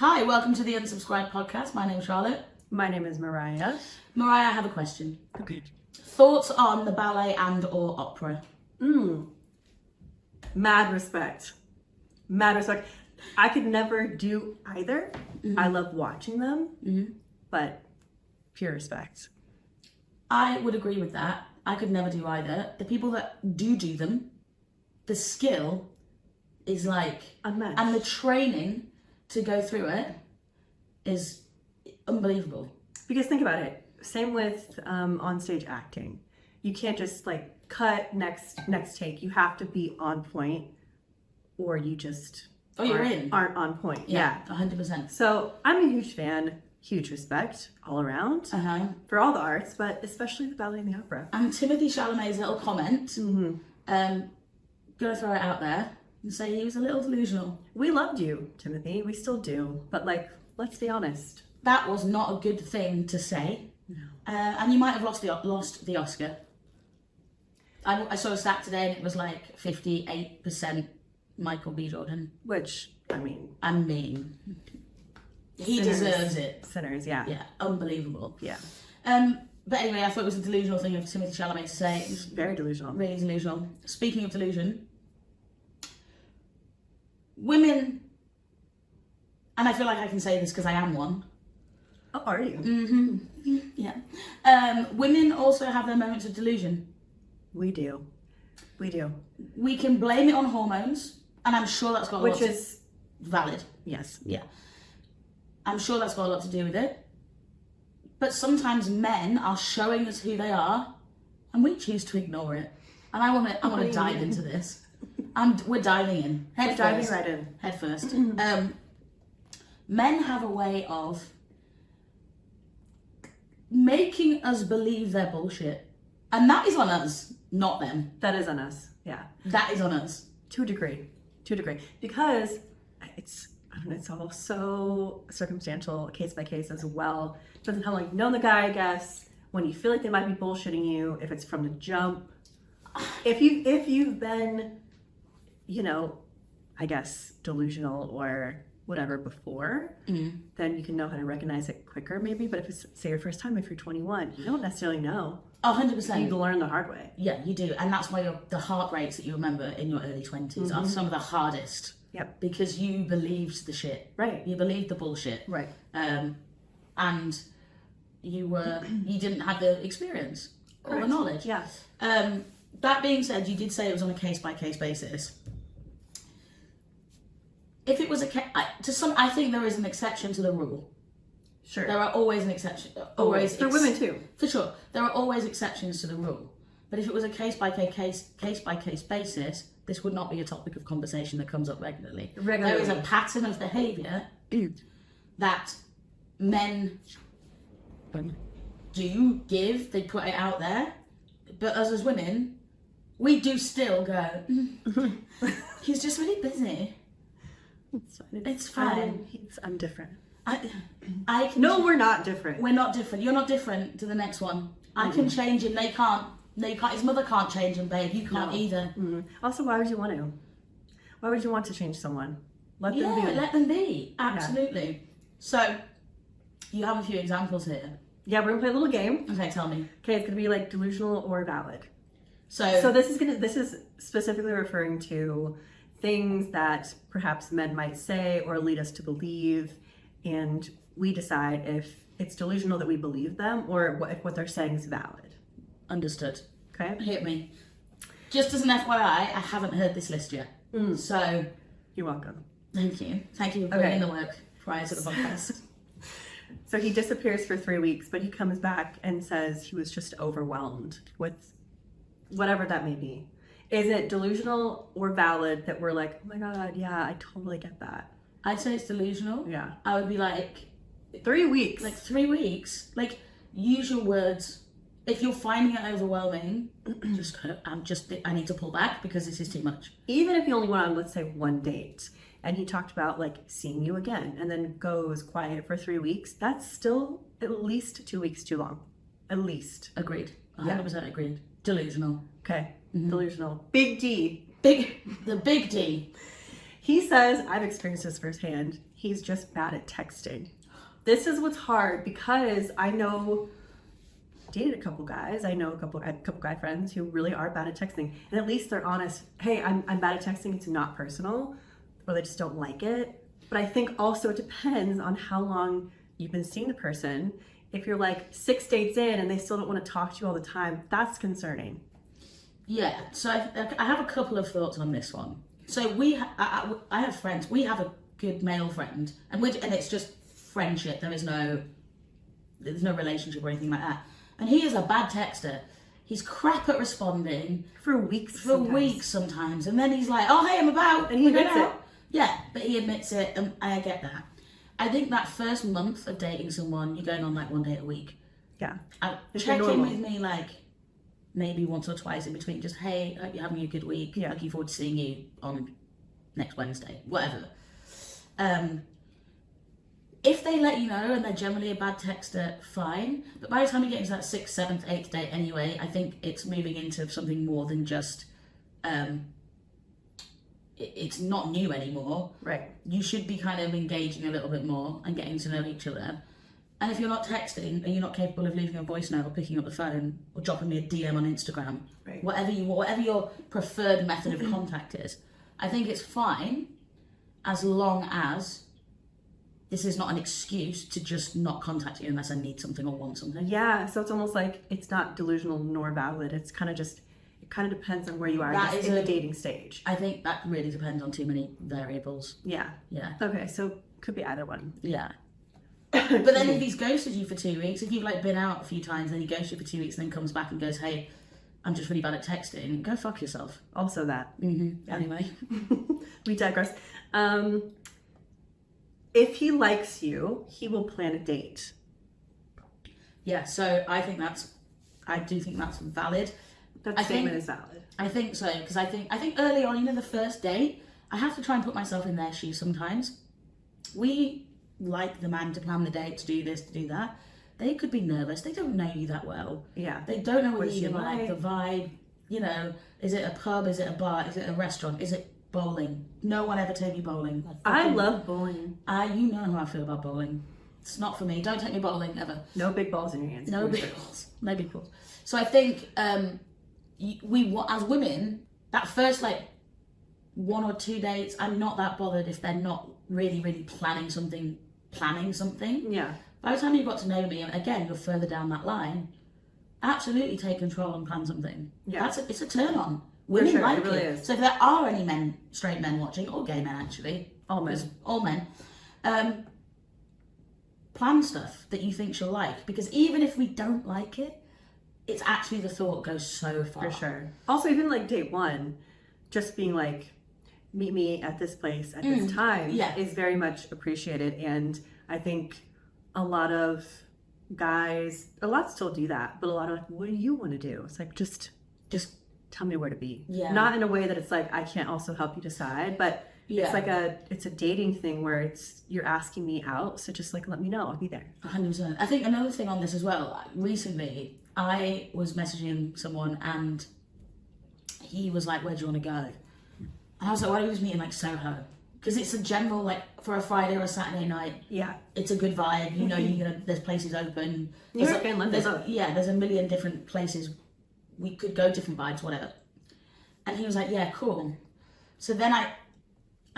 Hi, welcome to the Unsubscribed podcast. My name is Charlotte. My name is Mariah. Mariah, I have a question. Okay. Thoughts on the ballet and or opera? Mad respect. Mad respect. I could never do either. I love watching them, but pure respect. I would agree with that. I could never do either. The people that do them, the skill is like Unmatched. and the training to go through it is unbelievable. Because think about it. Same with on-stage acting. You can't just like cut next take. You have to be on point, or you just aren't on point. Yeah, 100%. So I'm a huge fan. Huge respect all around for all the arts, but especially the ballet and the opera. And Timothée Chalamet's little comment, gonna throw it out there and say he was a little delusional. We loved you, Timothy. We still do. But like, let's be honest. That was not a good thing to say. No. And you might have lost the Oscar. I saw a stat today and it was like 58% Michael B. Jordan. Which, I mean, he deserves it. Sinners, yeah. Yeah, unbelievable. Yeah. But anyway, I thought it was a delusional thing of Timothée Chalamet to say. It was very delusional. Really delusional. Speaking of delusion, women, and I feel like I can say this because I am one. Oh, are you? Yeah. Women also have their moments of delusion. We do. We can blame it on hormones, and I'm sure that's got a lot Which is valid. Yes. Yeah. I'm sure that's got a lot to do with it. But sometimes men are showing us who they are, and we choose to ignore it. And I want to dive into this. We're diving in. Diving right in. Head first. Men have a way of making us believe they're bullshit. And that is on us, not them. That is on us. Yeah. That is on us. To a degree. Because it's all so circumstantial, case by case as well. Depends on how long you've known the guy, I guess. When you feel like they might be bullshitting you, if it's from the jump. If you've been, I guess, delusional or whatever before, then you can know how to recognize it quicker maybe. But if it's, say, your first time, if you're 21, you don't necessarily know. 100%. You learn the hard way. Yeah, you do. And that's why the heart rates that you remember in your early 20s are some of the hardest. Yep. Because you believed the shit. Right. You believed the bullshit. Right. And you didn't have the experience or the knowledge. Yeah. That being said, you did say it was on a case-by-case basis. If it was I think there is an exception to the rule. Sure. There are always an exception. Always. For women too. For sure. There are always exceptions to the rule. But if it was a case-by-case basis, this would not be a topic of conversation that comes up regularly. There is a pattern of behaviour that men do give, they put it out there, but us as women, we do still go, he's just really busy. It's fine. I'm different. I can. No, we're not different. We're not different. You're not different to the next one. I can change him. They can't. His mother can't change him, babe. You can't either. Also, why would you want to? Why would you want to change someone? Let them be. Let them be. Absolutely. Yeah. So, you have a few examples here. Yeah, we're gonna play a little game. Okay, tell me. Okay, it's gonna be like delusional or valid. So this is specifically referring to things that perhaps men might say or lead us to believe, and we decide if it's delusional that we believe them or if what they're saying is valid. Understood. Okay. Hit me. Just as an FYI, I haven't heard this list yet. So you're welcome. Thank you for putting in the work prior to the podcast. So he disappears for 3 weeks, but he comes back and says he was just overwhelmed with whatever that may be. Is it delusional or valid that we're like, oh my God, yeah, I totally get that? I'd say it's delusional. Yeah. I would be like 3 weeks. Like 3 weeks. Like, use your words. If you're finding it overwhelming, I need to pull back because this is too much. Even if you only went on, let's say, one date, and he talked about like seeing you again and then goes quiet for 3 weeks, that's still at least 2 weeks too long. At least. Agreed. 100% agreed. Delusional. Okay. Delusional. Big D. The big D. He says, I've experienced this firsthand, he's just bad at texting. This is what's hard because I dated a couple guys. I know a couple guy friends who really are bad at texting. And at least they're honest. Hey, I'm bad at texting. It's not personal. Or they just don't like it. But I think also it depends on how long you've been seeing the person. If you're like 6 dates in and they still don't want to talk to you all the time, that's concerning. Yeah, so I have a couple of thoughts on this one. So I have friends. We have a good male friend, and it's just friendship. There's no relationship or anything like that. And he is a bad texter. He's crap at responding For weeks sometimes. And then he's like, "Oh, hey, I'm about," and he admits it. Yeah, but he admits it, and I get that. I think that first month of dating someone, you're going on like 1 date a week. Yeah. Check in with me like maybe once or twice in between. Just, hey, hope you're having a good week. Yeah. Looking forward to seeing you on next Wednesday. Whatever. If they let you know and they're generally a bad texter, fine. But by the time you get into that 6th, 7th, 8th date anyway, I think it's moving into something more than just... it's not new anymore. Right. You should be kind of engaging a little bit more and getting to know each other. And if you're not texting and you're not capable of leaving a voice note or picking up the phone or dropping me a DM on Instagram, right. whatever your preferred method of contact is, I think it's fine as long as this is not an excuse to just not contact you unless I need something or want something. Yeah, so it's almost like it's not delusional nor valid. It's kind of just, it kind of depends on where you are in the dating stage. I think that really depends on too many variables. Yeah. Yeah. Okay, so could be either one. Yeah. But then if he's ghosted you for 2 weeks, if you've like been out a few times, then he ghosts you for 2 weeks, and then comes back and goes, "Hey, I'm just really bad at texting," go fuck yourself. Also that. Mm-hmm. Yeah. Anyway. We digress. If he likes you, he will plan a date. Yeah, so I do think that's valid. That statement is valid. I think so, because I think early on, the first date, I have to try and put myself in their shoes sometimes. We like the man to plan the date, to do this, to do that. They could be nervous. They don't know you that well. Yeah. They don't know whether you you like the vibe. Is it a pub? Is it a bar? Is it a restaurant? Is it bowling? No one ever take me bowling. I love bowling. You know how I feel about bowling. It's not for me. Don't take me bowling ever. No big balls in your hands. No big balls. No big balls. So I think we as women, that first like 1 or 2 dates, I'm not that bothered if they're not really, really planning something. Yeah. By the time you've got to know me, and again, you're further down that line, absolutely take control and plan something. Yeah. It's a turn on. Women like it. Really is. So if there are any straight men watching, or gay men actually, all men, plan stuff that you think she'll like, because even if we don't like it, it's actually the thought goes so far. For sure. Also, even like date 1, just being like, meet me at this place at this time is very much appreciated. And I think a lot of guys, a lot still do that, but a lot of like, what do you want to do? It's like, just tell me where to be. Yeah. Not in a way that it's like, I can't also help you decide, but it's like it's a dating thing where you're asking me out. So just like, let me know, I'll be there. 100%. I think another thing on this as well, recently I was messaging someone and he was like, "Where do you want to go?" And I was like, "Why don't we just meet in like Soho?" Because it's a general, like, for a Friday or a Saturday night. Yeah. It's a good vibe. There's places open. New York and London. There's a million different places. We could go, different vibes, whatever. And he was like, "Yeah, cool." So then I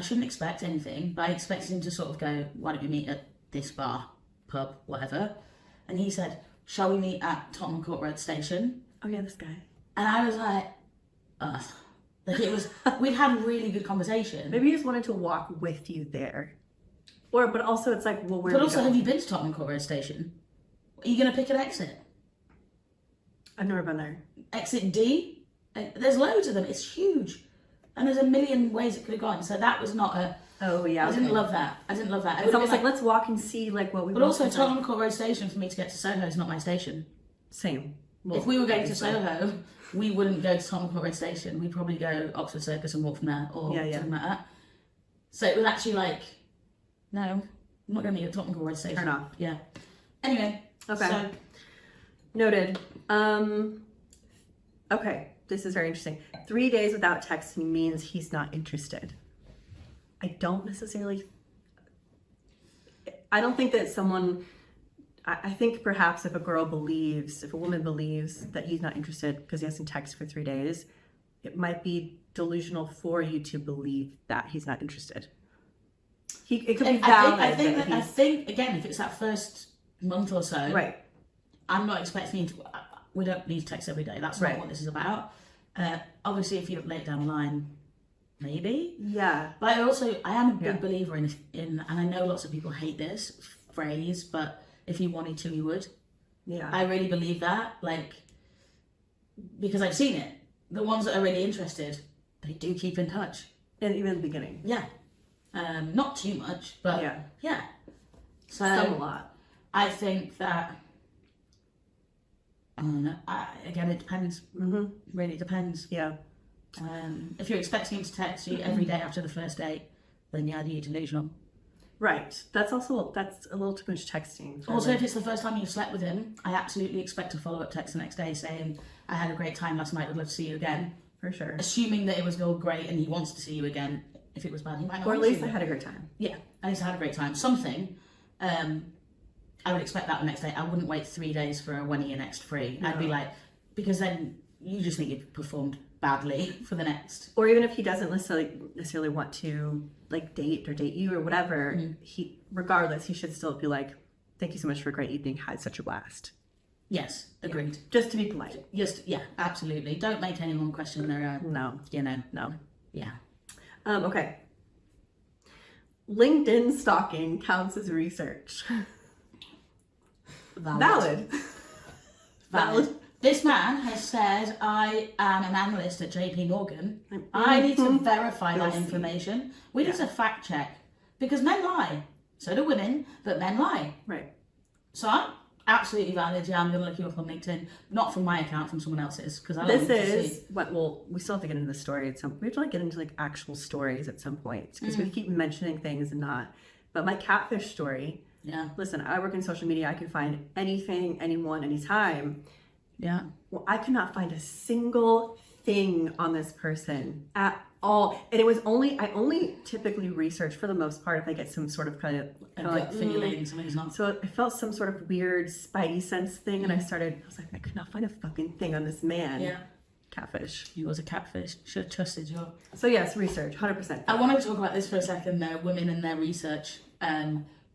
shouldn't expect anything, but I expected him to sort of go, "Why don't we meet at this bar, pub, whatever?" And he said, "Shall we meet at Tottenham Court Road Station?" Oh yeah, this guy. And I was like, ugh. Like it was, we'd had a really good conversation. Maybe he just wanted to walk with you there. But also it's like, well, where But also, have you been to Tottenham Court Road Station? Are you going to pick an exit? I've never been there. Exit D? There's loads of them. It's huge. And there's a million ways it could have gone. So that was not a... Oh, yeah. I didn't love that. It's almost like, let's walk and see like what we want. But also, Tottenham Court Road Station, for me to get to Soho, is not my station. Same. Well, if we were going to Soho, we wouldn't go to Tottenham Court Road Station. We'd probably go Oxford Circus and walk from there, or something like that. So it was actually like, no, I'm not going to meet at Tottenham Court Road Station. Turn off. Yeah. Anyway. Okay. So. Noted. Okay, this is very interesting. 3 days without texting means he's not interested. I don't think that someone, I think perhaps if a woman believes that he's not interested because he hasn't texted for 3 days, it might be delusional for you to believe that he's not interested. It could be valid. I think again, if it's that first month or so, right? I'm not expecting you to. We don't need to text every day. That's not what this is about. Obviously, if you're late down the line, maybe. Yeah. But I am a big believer in, and I know lots of people hate this phrase, but if you wanted to, you would. Yeah. I really believe that, because I've seen it. The ones that are really interested, they do keep in touch. And even in the beginning. Yeah. Not too much, but yeah. So some a lot. I think that. I don't know. Again, it depends. Mm-hmm. Really depends. Yeah. If you're expecting him to text you every day after the first date, then you're delusional. Right. That's a little too much texting. Also, if it's the first time you've slept with him, I absolutely expect a follow-up text the next day saying, "I had a great time last night. I'd love to see you again." For sure. Assuming that it was all great and he wants to see you again. If it was bad, he might not. Or at least I had a great time. Yeah, at least I had a great time. Something. I would expect that the next day. I wouldn't wait 3 days for when are you next free. No. I'd be like, because then you just think you've performed badly for the next. Or even if he doesn't necessarily want to date you or whatever, regardless, he should still be like, "Thank you so much for a great evening. Had such a blast." Yes, agreed. Yeah. Just to be polite. Yeah, absolutely. Don't make anyone question their no. No. Yeah. Okay. LinkedIn stalking counts as research. Valid. This man has said, "I am an analyst at JP Morgan. I need to verify that information. We need to fact check because men lie. So do women, but men lie." Right. So I'm absolutely valid. Yeah, I'm going to look you up on LinkedIn, not from my account, from someone else's, because I don't we still have to get into the story at some. We have to get into actual stories at some point because we keep mentioning things and not. But my catfish story. Yeah. Listen, I work in social media. I can find anything, anyone, anytime. Yeah. Well, I could not find a single thing on this person at all. And it was I only typically research for the most part if I get some sort of kind of feeling something's not. So I felt some sort of weird spidey sense thing, and I was like, I could not find a fucking thing on this man. Yeah. Catfish. He was a catfish. Should have trusted you. So yes, research, 100%. I want to talk about this for a second though, women and their research.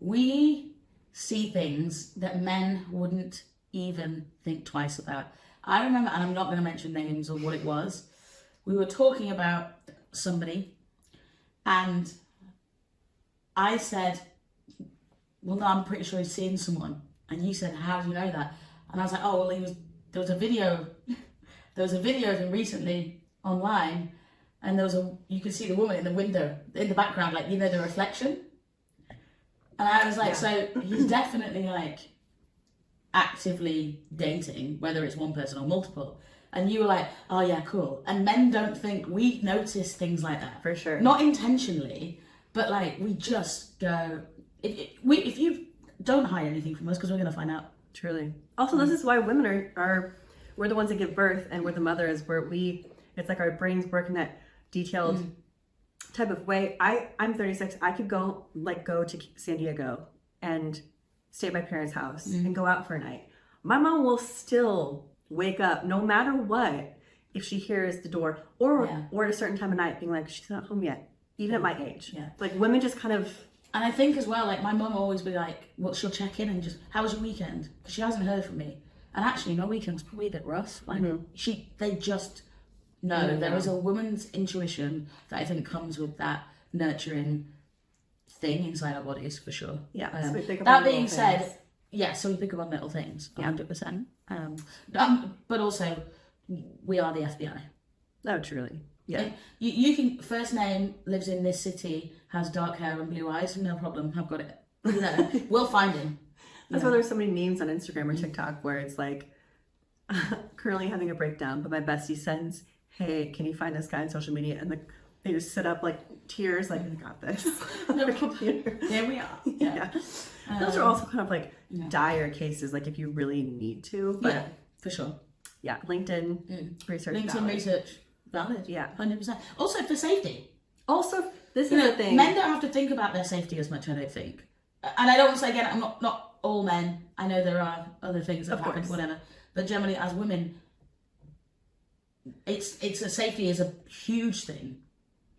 We see things that men wouldn't even think twice about. I remember, and I'm not going to mention names or what it was, we were talking about somebody and I said, "Well, no, I'm pretty sure he's seeing someone." And you said, "How do you know that?" And I was like, "Oh, well, there was a video of him recently online, and you could see the woman in the window in the background, the reflection." And I was like, "So he's definitely actively dating, whether it's one person or multiple." And you were like, "Oh yeah, cool." And men don't think we notice things like that. For sure. Not intentionally, but we just go, if you don't hide anything from us, because we're going to find out. Truly. Also, this is why women we're the ones that give birth, and we're the mothers, it's like our brains work in that detailed type of way. I'm 36. I could go to San Diego and stay at my parents' house and go out for a night. My mom will still wake up no matter what if she hears the door or at a certain time of night being like, "She's not home yet," even at my age. Yeah. Women just kind of. And I think as well, my mum will always be like, "Well, she'll check in and just, how was your weekend?" Because she hasn't heard from me. And actually, my weekend's probably a bit rough. They just know. There is a woman's intuition that I think comes with that nurturing thing inside our bodies, for sure. Yeah. That being said, so we pick up on little things, 100%. But also, we are the FBI. Oh, truly. Yeah. You can, first name, lives in this city, has dark hair and blue eyes, no problem, I've got it. We'll find him. That's why there's so many memes on Instagram or TikTok where it's currently having a breakdown, but my bestie sends, "Hey, can you find this guy on social media?" And they just sit up tears, I got this. On their computer. There we are. Yeah. Those are also kind of dire cases, if you really need to. But yeah, for sure. Yeah, LinkedIn research. LinkedIn research. Valid. Yeah. 100%. Also for safety. Also, This is the thing. Men don't have to think about their safety as much, I don't think. And I don't want to say again, I'm not all men. I know there are other things that happen, whatever. But generally, as women, it's a safety is a huge thing,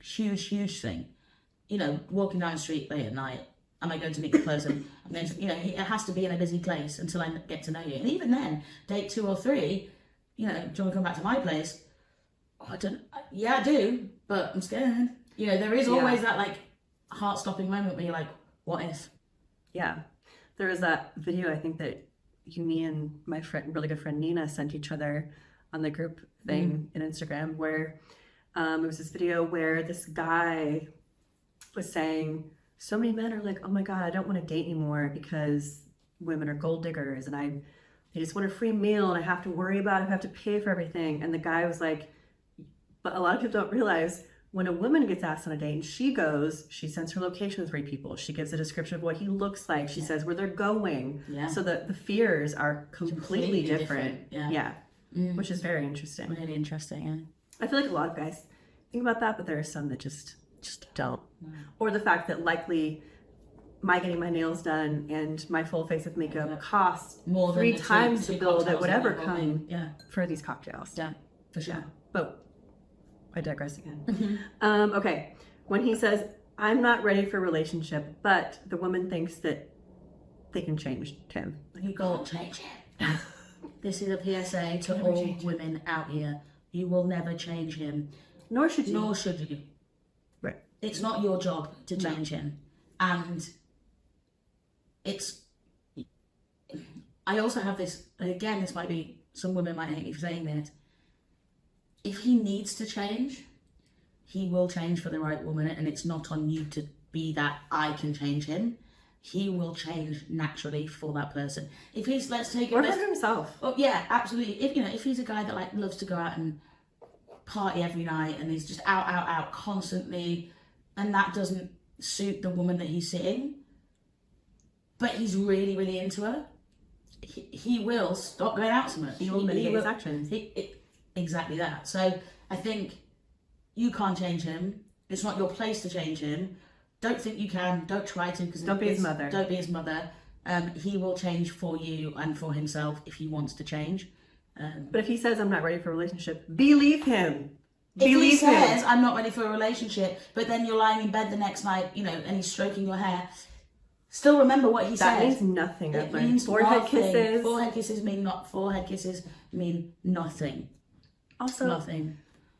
huge thing. You know, walking down the street late at night. Am I going to meet the person? I'm going to, it has to be in a busy place until I get to know you. And even then, date 2 or 3, do you want to come back to my place? Oh, I do, but I'm scared. There is always that like heart-stopping moment where you're like, what if? Yeah. There was that video, I think, that me and my really good friend Nina sent each other on the group thing in Instagram, where it was this video where this guy was saying, so many men are like, oh my God, I don't want to date anymore because women are gold diggers and they just want a free meal and I have to worry about it, I have to pay for everything. And the guy was like, but a lot of people don't realize when a woman gets asked on a date and she goes, she sends her location with 3 people. She gives a description of what he looks like. She says where they're going. Yeah. So the fears are completely different. Yeah. Which is very interesting. Really interesting, yeah. I feel like a lot of guys think about that, but there are some that just don't. No. Or the fact that likely my getting my nails done and my full face of makeup costs more than 3 times the bill that would ever come for these cocktails. Yeah, for sure. Yeah. But I digress again. Okay. When he says, I'm not ready for a relationship, but the woman thinks that they can change him. You can't change him. This is a PSA to all women out here. You will never change him. Nor should you. Nor should you. Right. It's not your job to change him. And I also have this, again, this might be, some women might hate me for saying this. If he needs to change, he will change for the right woman, and it's not on you to be that I can change him. He will change naturally for that person. If he's, let's take it. Or for himself. Oh yeah, absolutely. If he's a guy that like loves to go out and party every night and he's just out constantly, and that doesn't suit the woman that he's seeing, but he's really, really into her, he will stop going out so much. He will mitigate his actions. Exactly that. So I think you can't change him. It's not your place to change him. Don't think you can. Don't try to. Because don't be his mother. Don't be his mother. He will change for you and for himself if he wants to change. But if he says, I'm not ready for a relationship, believe him. If he says, I'm not ready for a relationship, but then you're lying in bed the next night, and he's stroking your hair, still remember what he said. That means nothing. It means forehead kisses. Forehead kisses mean nothing. Also, nothing.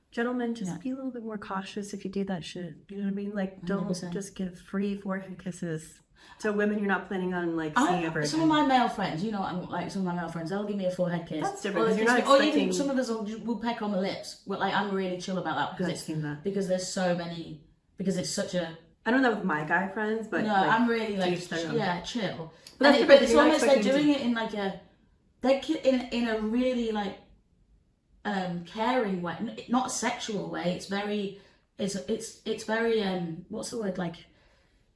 Gentlemen, just be a little bit more cautious if you do that shit. You know what I mean? Like, don't 100%. Just give free forehead kisses to women you're not planning on seeing ever. Some of my male friends, some of my male friends, they'll give me a forehead kiss. That's different. You're not expecting... Or even some of us will peck on the lips. Well, I'm really chill about that because there's so many. Because it's such a. I don't know with my guy friends, but no, I'm really chill. But it's almost they're doing it in like in a really caring way, not a sexual way. It's very what's the word, like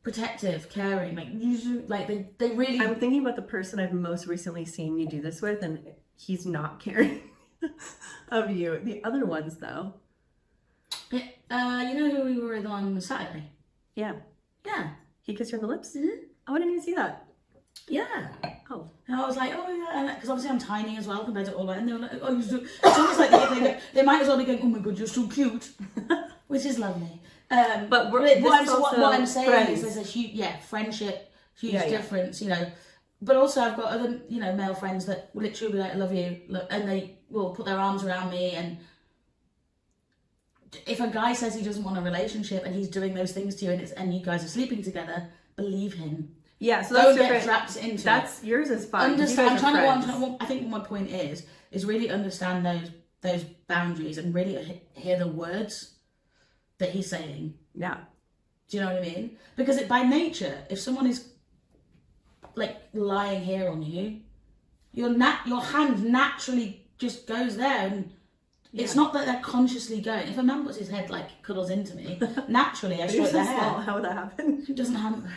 protective, caring, like they really. I'm thinking about the person I've most recently seen you do this with, and he's not caring of you. The other ones, though. You know who we were with on Saturday? Yeah. He kissed you on the lips? Mm-hmm. Oh, I didn't even see that. Yeah. Oh. And I was like, oh yeah, because obviously I'm tiny as well compared to all that, and they were like, oh, you're so... It's almost like they might as well be going, oh my god, you're so cute, which is lovely. But what I'm saying friends. Is there's a huge friendship, huge difference, But also I've got other male friends that will literally be like, I love you, and they will put their arms around me. And if a guy says he doesn't want a relationship and he's doing those things to you, and you guys are sleeping together, believe him. Yeah, so that's different. Get trapped into yours is fine. I think my point is really understand those boundaries and really hear the words that he's saying. Yeah. Do you know what I mean? Because by nature, if someone is like lying here on you, your hand naturally just goes there, and it's not that they're consciously going. If a man puts his head like cuddles into me, naturally I stroke their hair. How would that happen? It doesn't happen.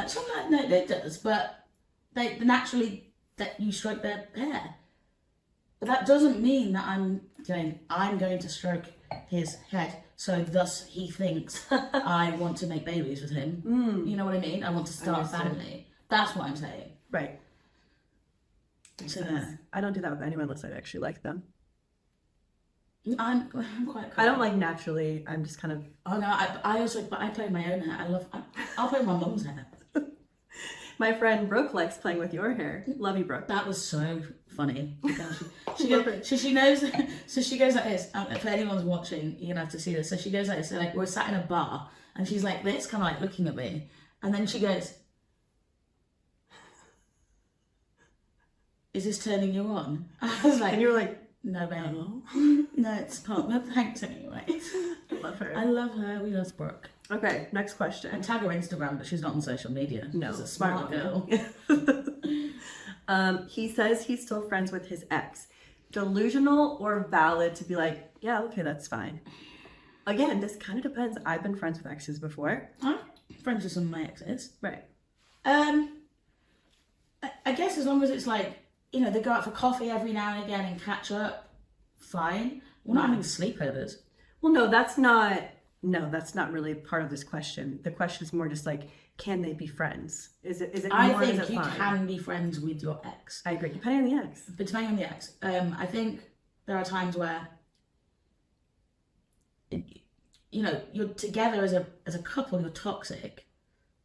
Sometimes no, it does, but they naturally that you stroke their hair. But that doesn't mean that I'm going to stroke his head. So thus he thinks I want to make babies with him. You know what I mean? I want to start a family. That's what I'm saying. Right. So I don't do that with anyone unless I actually like them. I'm quite. I don't like naturally. I'm just kind of. Oh no! I play my own hair. I'll play my mum's hair. My friend Brooke likes playing with your hair. Love you, Brooke. That was so funny. She knows. So she goes like this. If anyone's watching, you're gonna have to see this. So she goes like this. So like we're sat in a bar, and she's like this, kind of like looking at me, and then she goes, "Is this turning you on?" I was like, and you were like, "No, babe. No, it's not. No, thanks anyway." I love her. I love her. We love Brooke. Okay, next I question. tag her Instagram, but she's not on social media. No, she's a smart girl. He says he's still friends with his ex. Delusional or valid to be like, yeah, okay, that's fine. Again, this kind of depends. I've been friends with exes before. I'm friends with some of my exes. Right. I guess as long as it's like, you know, they go out for coffee every now and again and catch up, fine. We're not having sleepovers. Well, no, that's not really part of this question. The question is more just like, can they be friends? Is it I more, think is it you fine? can be friends with your ex. I agree. Depending on the ex. But depending on the ex. I think there are times where, you know, you're together as a couple, you're toxic.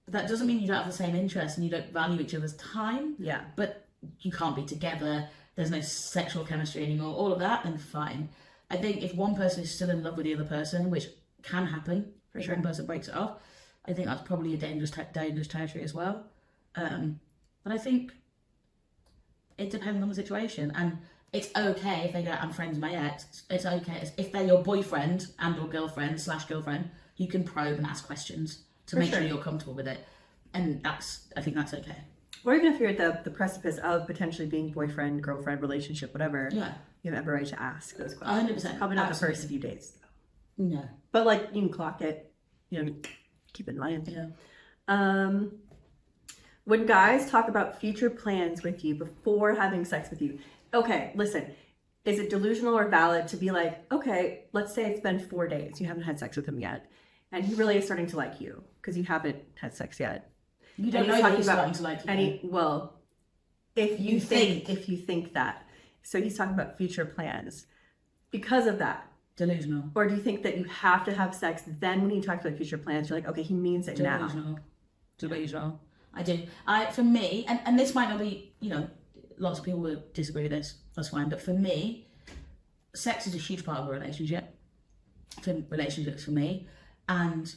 But that doesn't mean you don't have the same interests and you don't value each other's time. Yeah. But you can't be together. There's no sexual chemistry anymore. All of that, then fine. I think if one person is still in love with the other person, which can happen if one person breaks it off, I think that's probably a dangerous territory as well. But I think it depends on the situation, and it's okay if they go, I'm friends with my ex. It's okay if they're your boyfriend and or girlfriend / girlfriend. You can probe and ask questions to make sure you're comfortable with it, and I think that's okay. Or even if you're at the precipice of potentially being boyfriend, girlfriend, relationship, whatever, Yeah, you have every right to ask those questions. 100%. Probably not Absolutely. the first few dates. No. But like, you can clock it, you know, keep it in mind. Yeah. When guys talk about future plans with you before having sex with you, okay, listen, is it delusional or valid to be like, okay, let's say it's been 4 days, you haven't had sex with him yet, and he really is starting to like you because you haven't had sex yet. You don't know that he's starting to like you. Well, if you think that. So he's talking about future plans because of that. Delusional. Or do you think that you have to have sex, then when he talks about future plans, you're like, okay, he means it now. Delusional. I do. For me, and this might not be, you know, lots of people will disagree with this, that's fine, but for me, sex is a huge part of a relationship. For relationships for me. And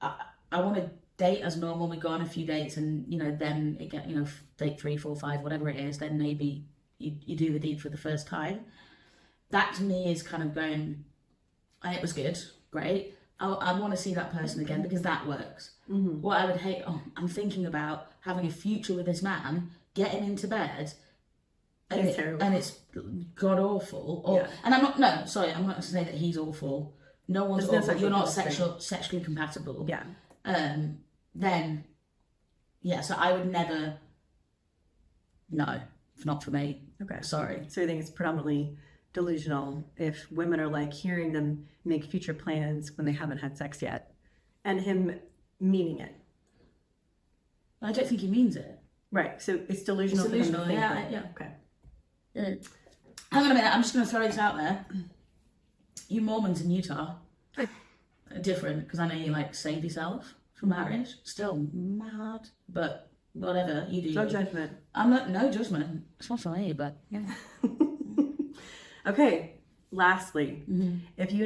I want to date as normal. We go on a few dates and, you know, then it get, you know, date 3, 4, 5, whatever it is, then maybe you do the deed for the first time. That to me is kind of going, it was good, great. I want to see that person again because that works. Mm-hmm. What I would hate, I'm thinking about having a future with this man, getting into bed, and it's god awful. And I'm not going to say that he's awful. No one's awful. You're not sexually compatible. Yeah. Then, yeah. So I would never. No, not for me. Okay. Sorry. So you think it's predominantly delusional if women are like hearing them make future plans when they haven't had sex yet, and him meaning it. I don't think he means it. Right. So it's delusional. It's delusional. Yeah. Okay. Hang on a minute. I'm just going to throw this out there. You Mormons in Utah are different because I know you like save yourself for marriage. Still mad, but whatever you do. No judgment. I'm not. No judgment. It's not for me, but yeah. Okay. Lastly, if you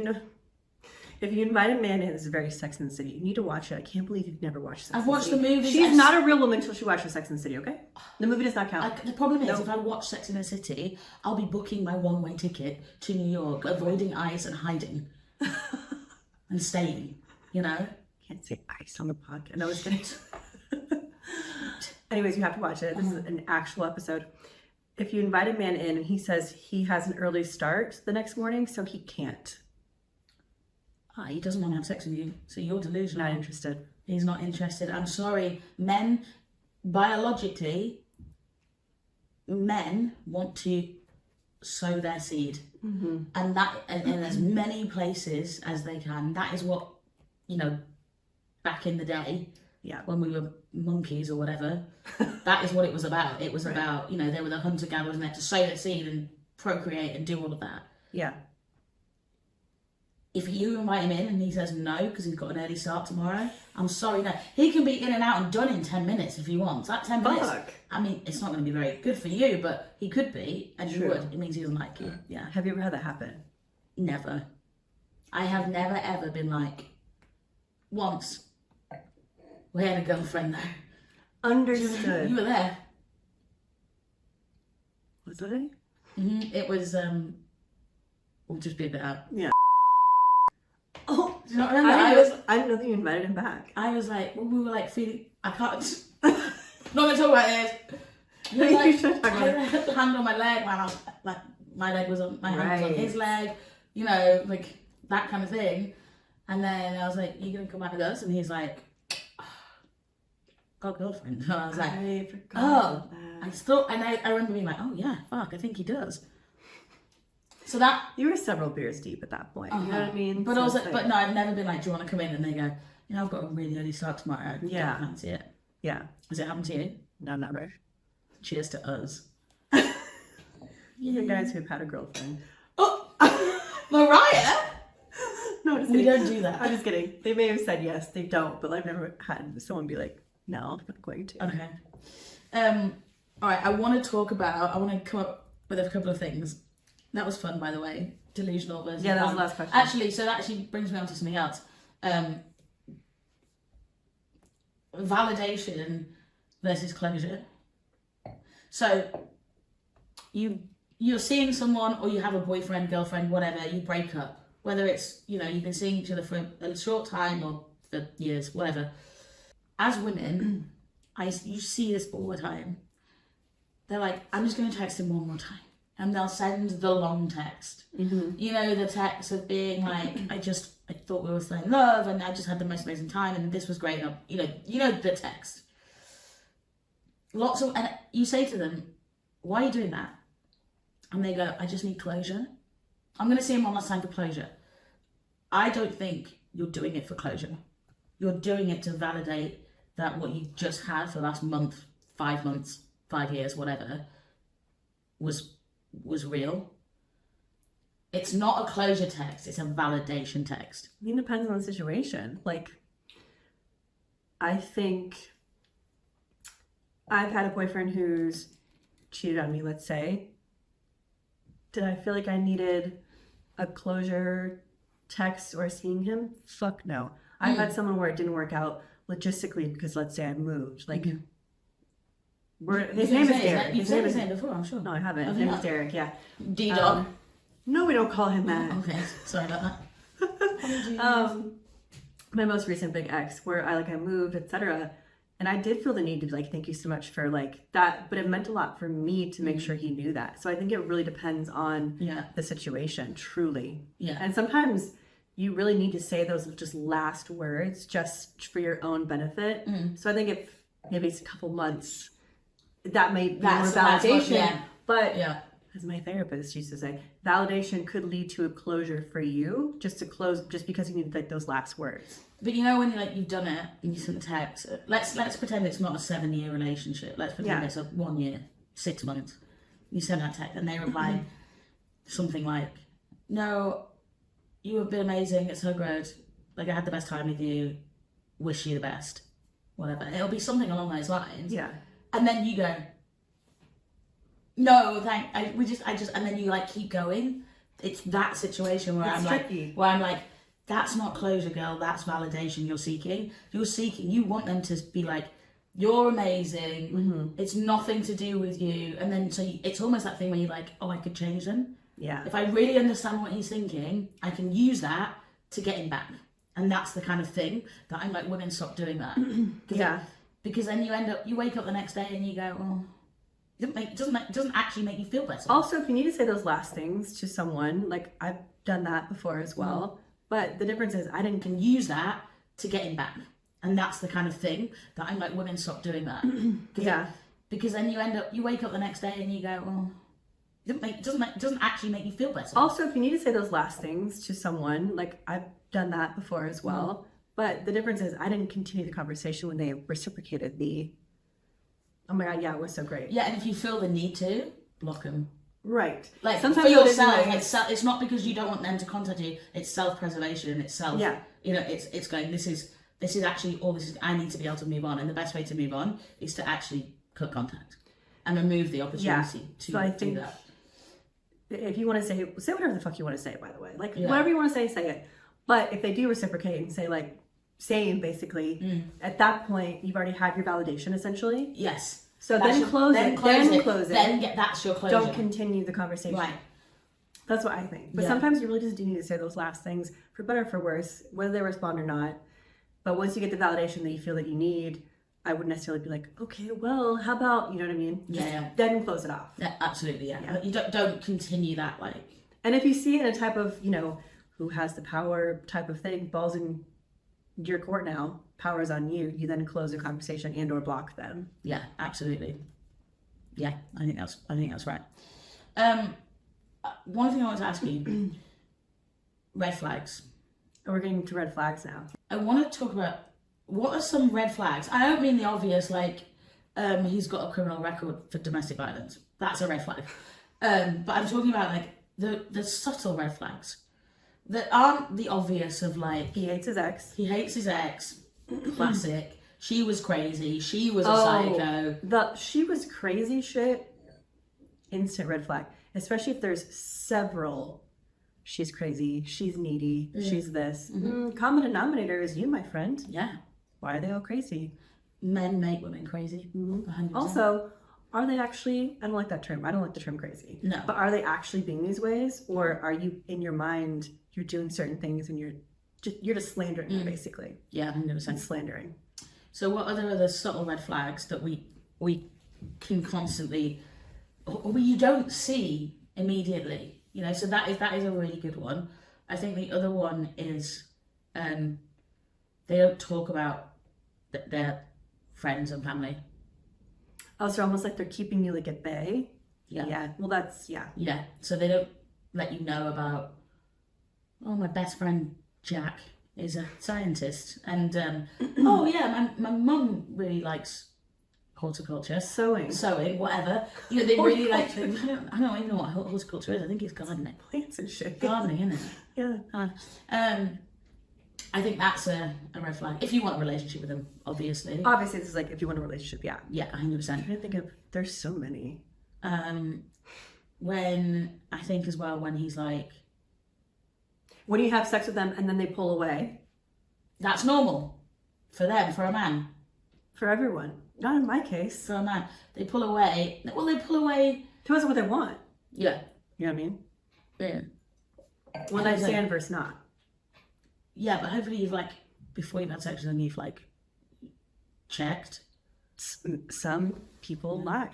invite a man in, this is very Sex and the City. You need to watch it. I can't believe you've never watched Sex and the I've watched City. the movie. She's not a real woman until she watches Sex and the City. Okay. The movie does not count. The problem is, if I watch Sex and the City, I'll be booking my one-way ticket to New York, avoiding ICE and hiding and staying. You know. Can't say ICE on the podcast. No, it's kidding. Anyways, you have to watch it. This is an actual episode. If you invite a man in and he says he has an early start the next morning, so he can't. He doesn't want to have sex with you, so you're delusional. Not interested. He's not interested. I'm sorry. Men, biologically, men want to sow their seed, and that in as many places as they can. That is what, back in the day, when we were monkeys or whatever, that is what it was about. It was about, they were the hunter-gatherers and they had to sow their seed and procreate and do all of that. Yeah. If you invite him in and he says no because he's got an early start tomorrow, I'm sorry, no. He can be in and out and done in 10 minutes if he wants. That 10 minutes, I mean, it's not going to be very good for you, but he could be, and you would. It means he doesn't like you. Yeah. Have you ever had that happen? Never. I have never, ever been like, once, we had a girlfriend there. Understood. You were there. Was it? It was, we'll just beep it out. Yeah. Oh, do you not remember? I didn't know that you invited him back. I was like, well, we were like feeling, I can't, not going to talk about this. You should talk about it. I had a hand on my leg while I was, like, my leg was on, my hand was on his leg, like that kind of thing. And then I was like, you going to come out with us? And he's like, got a girlfriend. And I was like, I forgot I thought, and I remember being like, oh yeah, fuck, I think he does. So that... You were several beers deep at that point, you know what I mean? But but no, I've never been like, do you want to come in? And they go, I've got a really early start tomorrow. I don't fancy it. Yeah. Has it happened to you? No, never. Cheers to us. You guys who've had a girlfriend. Oh! Mariah? No, just we kidding. don't do that. I'm just kidding. They may have said yes, they don't, but I've never had someone be like, no, I'm not going to. Okay. All right, I want to come up with a couple of things. That was fun, by the way. Delusional versus that was the last question. Actually, so that actually brings me on to something else. Validation versus closure. So you're seeing someone, or you have a boyfriend, girlfriend, whatever, you break up. Whether it's, you've been seeing each other for a short time or for years, whatever. As women, you see this all the time. They're like, I'm just going to text him one more time. And they'll send the long text. The text of being like, I thought we were still in love, and I just had the most amazing time, and this was great. And the text. And you say to them, why are you doing that? And they go, I just need closure. I'm going to see him one last time for closure. I don't think you're doing it for closure. You're doing it to validate that what you just had for the last month, 5 months, 5 years, whatever, was real. It's not a closure text, it's a validation text. It depends on the situation. Like, I think I've had a boyfriend who's cheated on me, let's say. Did I feel like I needed a closure text or seeing him? Fuck no. I've had someone where it didn't work out logistically because, let's say, I moved. Like, his name is Derek. You've said his name before, I'm sure. No, I haven't. His name is Derek, yeah. D-Dog. No, we don't call him that. Okay, sorry about that. My most recent big ex, where I moved, etc. And I did feel the need to thank you so much for that, but it meant a lot for me to make sure he knew that. So I think it really depends on the situation, truly. Yeah. And sometimes you really need to say those just last words just for your own benefit. So I think if maybe it's a couple months, that may be more validation. But as my therapist used to say, validation could lead to a closure for you, just because you need those last words. But when you've done it and you sent a text, let's pretend it's not a 7-year relationship. Let's pretend it's a 1 year, 6 months. You send that text and they reply something like, no, you have been amazing, it's so good. I had the best time with you, wish you the best. Whatever. It'll be something along those lines. Yeah. And then you go, no, and then you keep going. It's that situation where I'm like, that's not closure, girl. That's validation you're seeking. You want them to be like, you're amazing. It's nothing to do with you. And then, it's almost that thing where you're like, oh, I could change them. Yeah. If I really understand what he's thinking, I can use that to get him back. And that's the kind of thing that I'm like, women, stop doing that. Because then you wake up the next day and you go, oh, it doesn't actually make you feel better. Also, if you need to say those last things to someone, I've done that before as well. But the difference is I can use that to get him back. And that's the kind of thing that I'm like, women, stop doing that. Because then you wake up the next day and you go, oh, It doesn't actually make you feel better. Also, if you need to say those last things to someone, like I've done that before as well. But the difference is I didn't continue the conversation when they reciprocated the, oh my God, yeah, it was so great. Yeah, and if you feel the need to, block them. Right. Like, sometimes for yourself, it's not because you don't want them to contact you, it's self-preservation, it's self, it's going, this is actually all this is, I need to be able to move on. And the best way to move on is to actually cut contact and remove the opportunity to do that. If you want to say whatever the fuck you want to say, by the way. Like, whatever you want to say it. But if they do reciprocate and say, like, same, basically, at that point, you've already had your validation, essentially. Yes. So then close it. Then that's your closure. Don't continue the conversation. Right. That's what I think. But sometimes you really just do need to say those last things, for better or for worse, whether they respond or not. But once you get the validation that you feel that you need, I wouldn't necessarily be like, okay, well, how about, you know what I mean? Then close it off. Yeah, absolutely, yeah. But you don't continue that, like. And if you see it in a type of, who has the power type of thing, balls in your court now, power's on you, you then close the conversation and or block them. Yeah, absolutely. Yeah, I think that's right. One thing I want to ask you, red flags. We're getting to red flags now. I want to talk about what are some red flags. I don't mean the obvious, like he's got a criminal record for domestic violence. That's a red flag. But I'm talking about like the subtle red flags that aren't the obvious of like he hates his ex. Classic. She was crazy. She was a psycho. The she was crazy shit. Instant red flag. Especially if there's several. She's crazy. She's needy. She's this. Common denominator is you, my friend. Yeah. Why are they all crazy? Men make women crazy. 100%. Also, are they actually? I don't like that term. I don't like the term crazy. No. But are they actually being these ways, or are you in your mind? You're doing certain things, and you're just slandering them, basically. Yeah, 100%. Slandering. So, what are the other subtle red flags that we can constantly, or you don't see immediately? So that is a really good one. I think the other one is they don't talk about their friends and family. Oh, so almost like they're keeping you like at bay. Yeah. Well, that's Yeah. So they don't let you know about. Oh, my best friend Jack is a scientist, and my mum really likes horticulture, sewing, whatever. They really like. I don't even know what horticulture is. I think it's gardening, plants and shit. Gardening, isn't it? Yeah. I think that's a red flag. If you want a relationship with them, obviously. Obviously, this is like if you want a relationship. Yeah. Yeah, 100%. I'm trying to think of. There's so many. When I think as well when he's like. When you have sex with them and then they pull away. That's normal. For them, for a man. For everyone. Not in my case. For a man. They pull away. Well, they pull away. Depends on what they want. Yeah. You know what I mean? Yeah. One night stand versus not. Yeah, but hopefully you've before you've had sex with them, you've checked. Some people lie.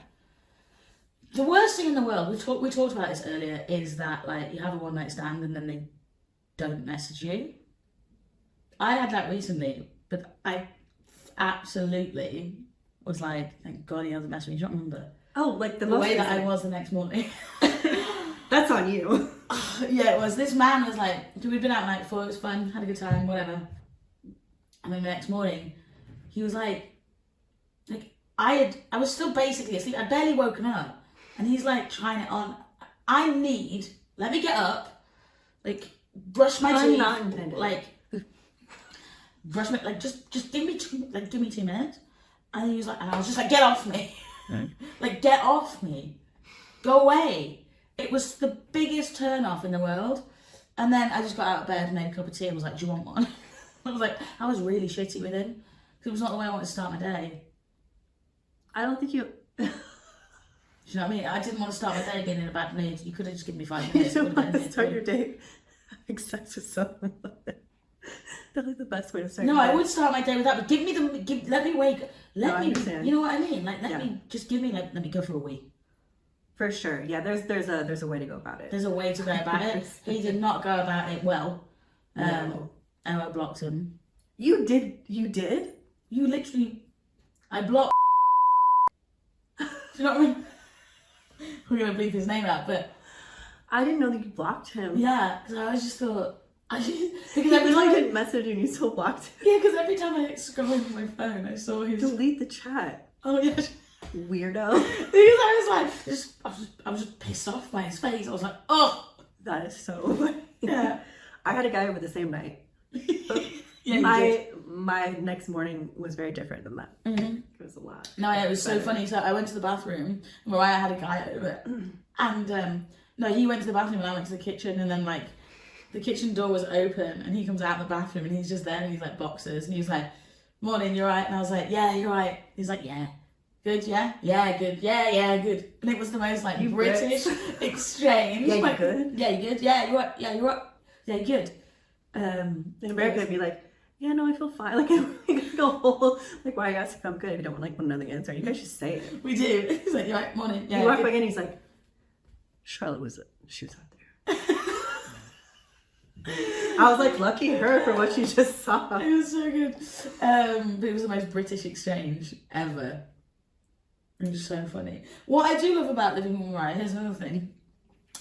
The worst thing in the world, we talked about this earlier, is that you have a one night stand and then they don't message you. I had that recently, but I absolutely was thank God he hasn't messaged me. Do you not remember? Oh, the way that I was the next morning. That's on you. Yeah, it was. This man was we'd been out night before, it was fun, had a good time, whatever. And then the next morning, he was I was still basically asleep. I'd barely woken up. And he's trying it on. Let me get up, brush my teeth, brush my, just give me 2 minutes. And he was and I was just get off me. Right. Get off me. Go away. It was the biggest turn off in the world. And then I just got out of bed and made a cup of tea and was do you want one? I was really shitty with him. Because it was not the way I wanted to start my day. I don't think you... Do you know what I mean? I didn't want to start my day being in a bad mood. You could have just given me 5 minutes. You don't want to start your day having sex with someone like that. That's the best way to start. No, I would start my day with that, but let me wake. Let me. Understand. You know what I mean? Let me just give me let me go for a wee. For sure. Yeah. There's a way to go about it. There's a way to go about it. He did not go about it well. No. And I blocked him. You did. You did. You literally. I blocked. Do you know what I mean? we're gonna bleep his name out, but I didn't know that you blocked him. yeah, because I just thought because Because every time I didn't message you and you still blocked him. yeah, because every time I scrolled on my phone, I saw his. Delete the chat. Oh yeah. Weirdo. Because I was like, I was just pissed off by his face. I was like, oh, That is so funny. yeah. I had a guy over the same night. Yeah, my next morning was very different than that. Mm-hmm. It was a lot. No, yeah, it was so funny. So I went to the bathroom. Mariah had a guy over, and no, he went to the bathroom and I went to the kitchen, and then like the kitchen door was open, and he comes out of the bathroom and he's just there, and he's like boxers, and he's like, "Morning, you're right," and I was like, "Yeah, you're right." He's like, "Yeah." Good, yeah? Yeah, good. Yeah, good. And it was the most like British exchange. Yeah, you like, good? Yeah, you good? Yeah, you're right. Yeah, you're right. Yeah, you good. In America, it'd be like, yeah, no, I feel fine. Like, a whole, like, why you ask if I'm good if you don't want to know the answer? You guys just say it. We do. He's like, you're right, morning. Yeah, you walk back in, he's like, Charlotte she was out there. I was like, lucky her for what she just saw. It was so good. But it was the most British exchange ever. It was so funny. What I do love about living with Mariah, here's another thing.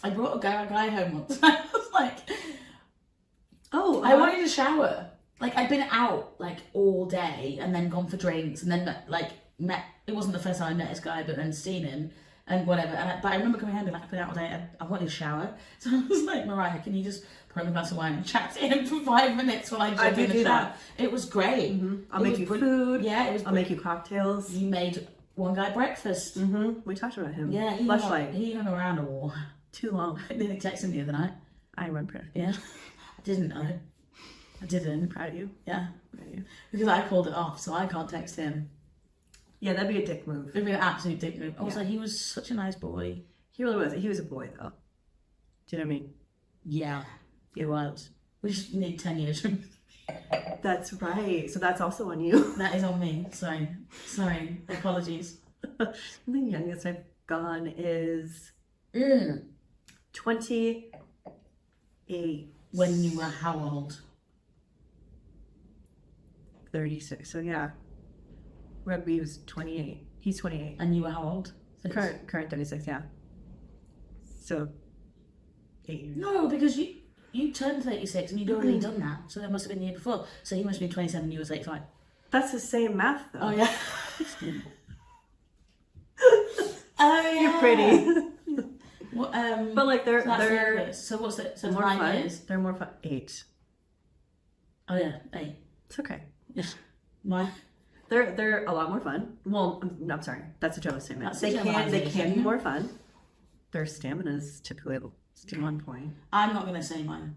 I brought a guy home once. I was like, oh, I wanted a shower. Like, I'd been out, like, all day and then gone for drinks and then, like, it wasn't the first time I met this guy, but then seen him and whatever. But I remember coming home and, like, I've been out all day. I wanted a shower. So I was like, Mariah, can you just pour me a glass of wine and chat to him for 5 minutes while I jump in the shower? It was great. Mm-hmm. I'll make you food. Yeah, it was I'll make you cocktails. You made one guy breakfast. Mm-hmm. We talked about him. Yeah, he hung around a wall. Too long. I nearly texted him the other night. I remember. Yeah. I didn't know. I didn't. Proud of you. Yeah. Proud of you. Because I called it off, so I can't text him. Yeah, that'd be a dick move. It'd be an absolute dick move. Also, he was such a nice boy. He really was. He was a boy, though. Do you know what I mean? Yeah, he was. We just need 10 years. That's right. So that's also on you. That is on me. Sorry. Apologies. The youngest I've gone is 28. When you were how old? 36. So yeah. Rugby was 28. He's 28. And you were how old? Current 36, yeah. So 8 years. No, because you turned 36 and you'd already done that. So that must have been the year before. So he must have been 27 and you were 35. That's the same math, though. Oh, yeah. You're pretty. What, but like so what's it? So more 9 fun. years. They're more fun. 8. Oh yeah, 8. It's okay. Yes. Why? They're a lot more fun. Well, no, I'm sorry. That's a general statement. They can be more fun. Their stamina is typically still 1 point. I'm not gonna say mine.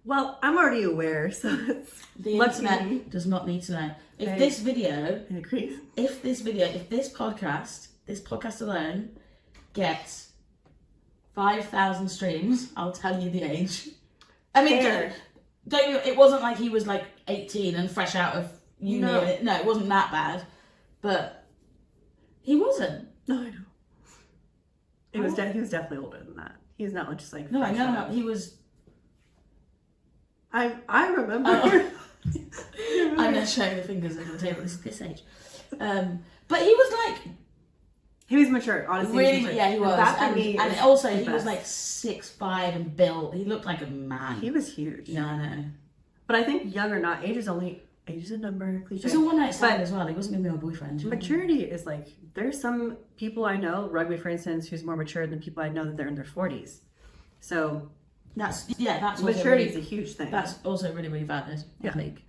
Well, I'm already aware, so it's the internet does not need to know. If this podcast alone gets 5,000 streams, I'll tell you the age. I mean, it wasn't like he was like 18 and fresh out of uni. No, it wasn't that bad, but he wasn't. No, I know. He was definitely older than that. He's not just like no. He was. I remember. I'm not showing the fingers over the table. This age, but he was like. He was mature, honestly. Really, mature. yeah, he was. And also, he was like 6'5" and built. He looked like a man. He was huge. Yeah, I know. But I think young or not, age is a number. Cliche. It's a one night stand as well. He wasn't gonna be my boyfriend. Maturity is like, there's some people I know, rugby for instance, who's more mature than people I know that they're in their 40s. So that's maturity is a huge thing. That's also really, really valid. Yeah. I think.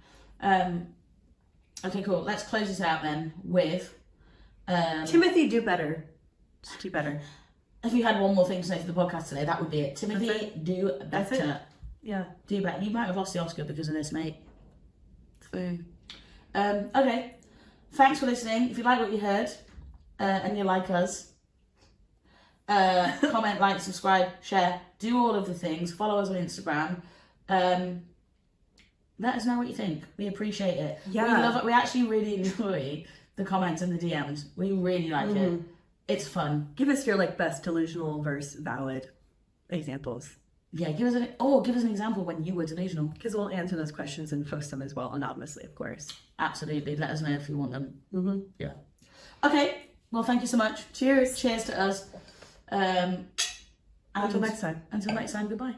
Okay, cool. Let's close this out then with. Timothée, do better. Just do better. If you had one more thing to say for the podcast today, that would be it. Timothée, do better. That's it. Yeah. Do better. You might have lost the Oscar because of this, mate. So. Okay. Thanks for listening. If you like what you heard and you like us, comment, like, subscribe, share, do all of the things. Follow us on Instagram. Let us know what you think. We appreciate it. Yeah. We love it. We actually really enjoy the comments and the DMs. We really like it. It's fun. Give us your best delusional versus valid examples. Yeah, give us an example when you were delusional. Because we'll answer those questions and post them as well, anonymously, of course. Absolutely. Let us know if you want them. Mm-hmm. Yeah. Okay. Well, thank you so much. Cheers. Cheers to us. Until next time. Until next time, goodbye.